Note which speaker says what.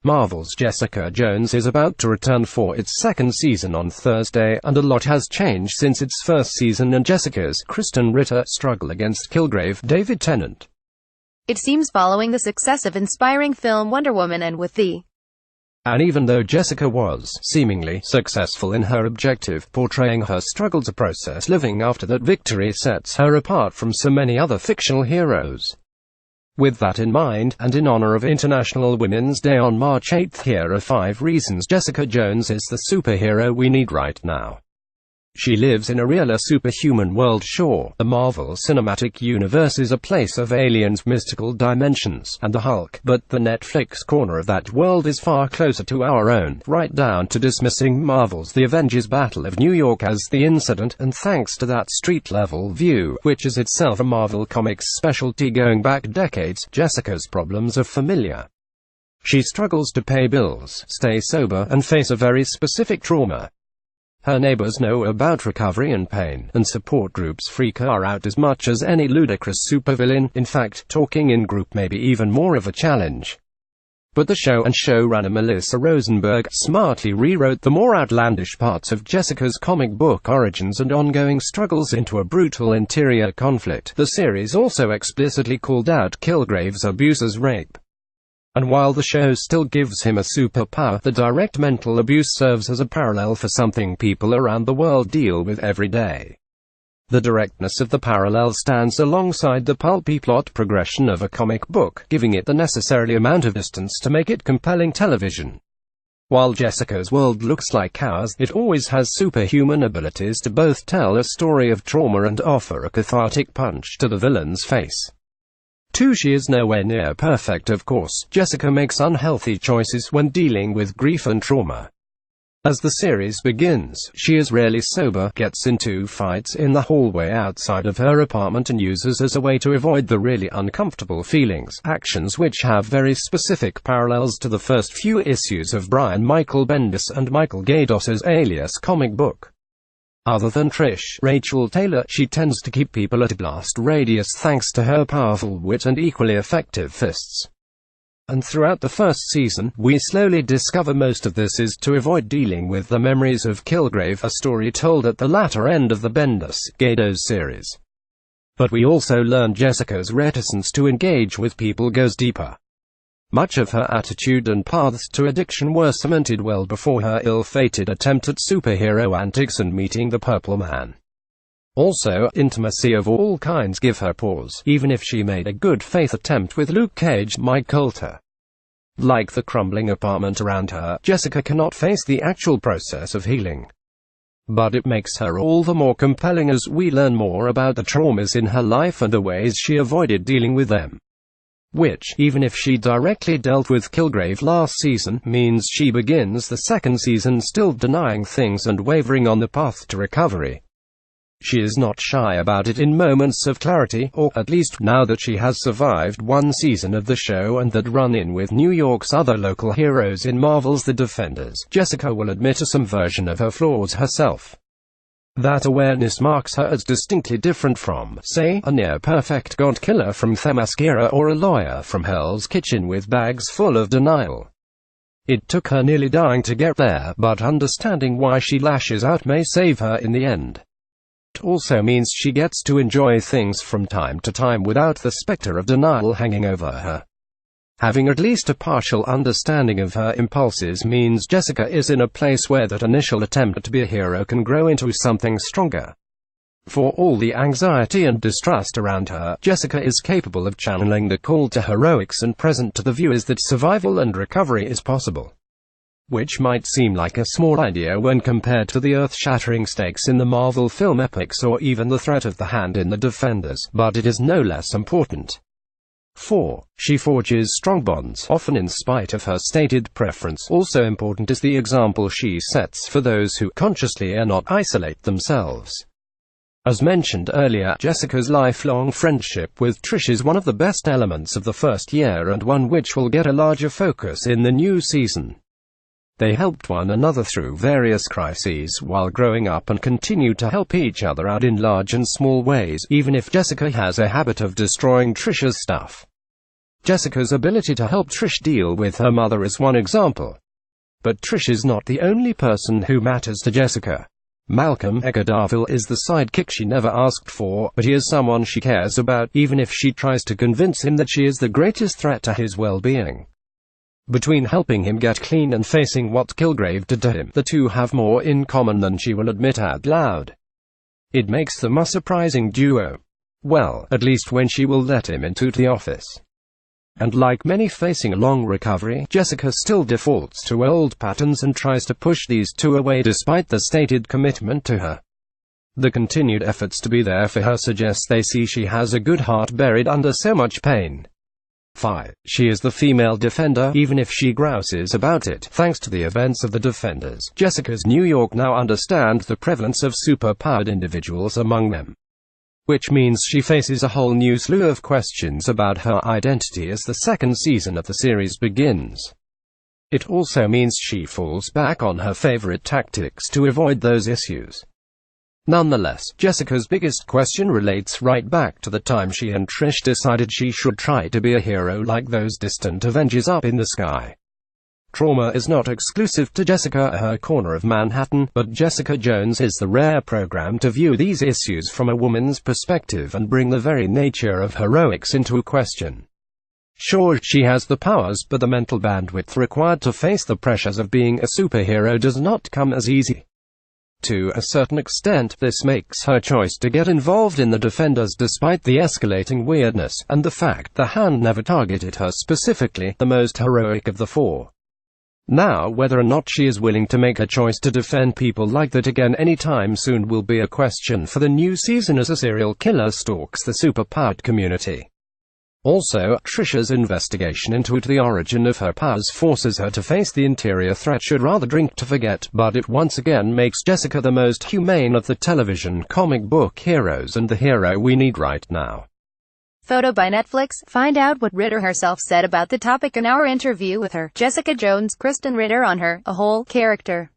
Speaker 1: Marvel's Jessica Jones is about to return for its second season on Thursday, and a lot has changed since its first season and Jessica's Krysten Ritter struggle against Kilgrave David Tennant.
Speaker 2: It seems following the success of inspiring film Wonder Woman and with the
Speaker 1: And even though Jessica was seemingly successful in her objective, portraying her struggle to process living after that victory sets her apart from so many other fictional heroes. With that in mind, and in honor of International Women's Day on March 8, here are 5 reasons Jessica Jones is the superhero we need right now. She lives in a realer superhuman world. Sure, the Marvel Cinematic Universe is a place of aliens, mystical dimensions, and the Hulk, but the Netflix corner of that world is far closer to our own, right down to dismissing Marvel's The Avengers Battle of New York as the incident, and thanks to that street-level view, which is itself a Marvel Comics specialty going back decades, Jessica's problems are familiar. She struggles to pay bills, stay sober, and face a very specific trauma. Her neighbors know about recovery and pain, and support groups freak her out as much as any ludicrous supervillain. In fact, talking in group may be even more of a challenge. But the show and showrunner Melissa Rosenberg smartly rewrote the more outlandish parts of Jessica's comic book origins and ongoing struggles into a brutal interior conflict. The series also explicitly called out Kilgrave's abuse as rape. And while the show still gives him a superpower, the direct mental abuse serves as a parallel for something people around the world deal with every day. The directness of the parallel stands alongside the pulpy plot progression of a comic book, giving it the necessary amount of distance to make it compelling television. While Jessica's world looks like ours, it always has superhuman abilities to both tell a story of trauma and offer a cathartic punch to the villain's face. 2. She is nowhere near perfect. Of course, Jessica makes unhealthy choices when dealing with grief and trauma. As the series begins, she is rarely sober, gets into fights in the hallway outside of her apartment and uses as a way to avoid the really uncomfortable feelings, actions which have very specific parallels to the first few issues of Brian Michael Bendis and Michael Gaydos's Alias comic book. Other than Trish Rachel Taylor, she tends to keep people at a blast radius thanks to her powerful wit and equally effective fists. And throughout the first season, we slowly discover most of this is to avoid dealing with the memories of Kilgrave, a story told at the latter end of the Bendis-Gaydos series. But we also learn Jessica's reticence to engage with people goes deeper. Much of her attitude and paths to addiction were cemented well before her ill-fated attempt at superhero antics and meeting the Purple Man. Also, intimacy of all kinds give her pause, even if she made a good-faith attempt with Luke Cage, Mike Colter. Like the crumbling apartment around her, Jessica cannot face the actual process of healing. But it makes her all the more compelling as we learn more about the traumas in her life and the ways she avoided dealing with them. Which, even if she directly dealt with Kilgrave last season, means she begins the second season still denying things and wavering on the path to recovery. She is not shy about it in moments of clarity, or at least now that she has survived one season of the show and that run-in with New York's other local heroes in Marvel's The Defenders. Jessica will admit to some version of her flaws herself. That awareness marks her as distinctly different from, say, a near-perfect god-killer from Themyscira or a lawyer from Hell's Kitchen with bags full of denial. It took her nearly dying to get there, but understanding why she lashes out may save her in the end. It also means she gets to enjoy things from time to time without the specter of denial hanging over her. Having at least a partial understanding of her impulses means Jessica is in a place where that initial attempt to be a hero can grow into something stronger. For all the anxiety and distrust around her, Jessica is capable of channeling the call to heroics and present to the viewers that survival and recovery is possible. Which might seem like a small idea when compared to the earth-shattering stakes in the Marvel film epics or even the threat of the Hand in The Defenders, but it is no less important. 4. She forges strong bonds, often in spite of her stated preference. Also important is the example she sets for those who, consciously or not, isolate themselves. As mentioned earlier, Jessica's lifelong friendship with Trish is one of the best elements of the first year and one which will get a larger focus in the new season. They helped one another through various crises while growing up and continue to help each other out in large and small ways, even if Jessica has a habit of destroying Trisha's stuff. Jessica's ability to help Trish deal with her mother is one example. But Trish is not the only person who matters to Jessica. Malcolm Eckerdaville is the sidekick she never asked for, but he is someone she cares about, even if she tries to convince him that she is the greatest threat to his well-being. Between helping him get clean and facing what Kilgrave did to him, the two have more in common than she will admit out loud. It makes them a surprising duo. Well, at least when she will let him into the office. And like many facing a long recovery, Jessica still defaults to old patterns and tries to push these two away despite the stated commitment to her. The continued efforts to be there for her suggest they see she has a good heart buried under so much pain. 5. She is the female defender, even if she grouses about it. Thanks to the events of The Defenders, Jessica's New York now understand the prevalence of super-powered individuals among them. Which means she faces a whole new slew of questions about her identity as the second season of the series begins. It also means she falls back on her favorite tactics to avoid those issues. Nonetheless, Jessica's biggest question relates right back to the time she and Trish decided she should try to be a hero like those distant Avengers up in the sky. Trauma is not exclusive to Jessica, her corner of Manhattan, but Jessica Jones is the rare program to view these issues from a woman's perspective and bring the very nature of heroics into question. Sure, she has the powers, but the mental bandwidth required to face the pressures of being a superhero does not come as easy. To a certain extent, this makes her choice to get involved in the Defenders despite the escalating weirdness, and the fact the Hand never targeted her specifically, the most heroic of the four. Now, whether or not she is willing to make a choice to defend people like that again anytime soon will be a question for the new season as a serial killer stalks the superpowered community. Also, Trisha's investigation into the origin of her powers forces her to face the interior threat she'd rather drink to forget, but it once again makes Jessica the most humane of the television comic book heroes and the hero we need right now.
Speaker 2: Photo by Netflix. Find out what Ritter herself said about the topic in our interview with her, Jessica Jones, Kristen Ritter, on her, A Whole Character.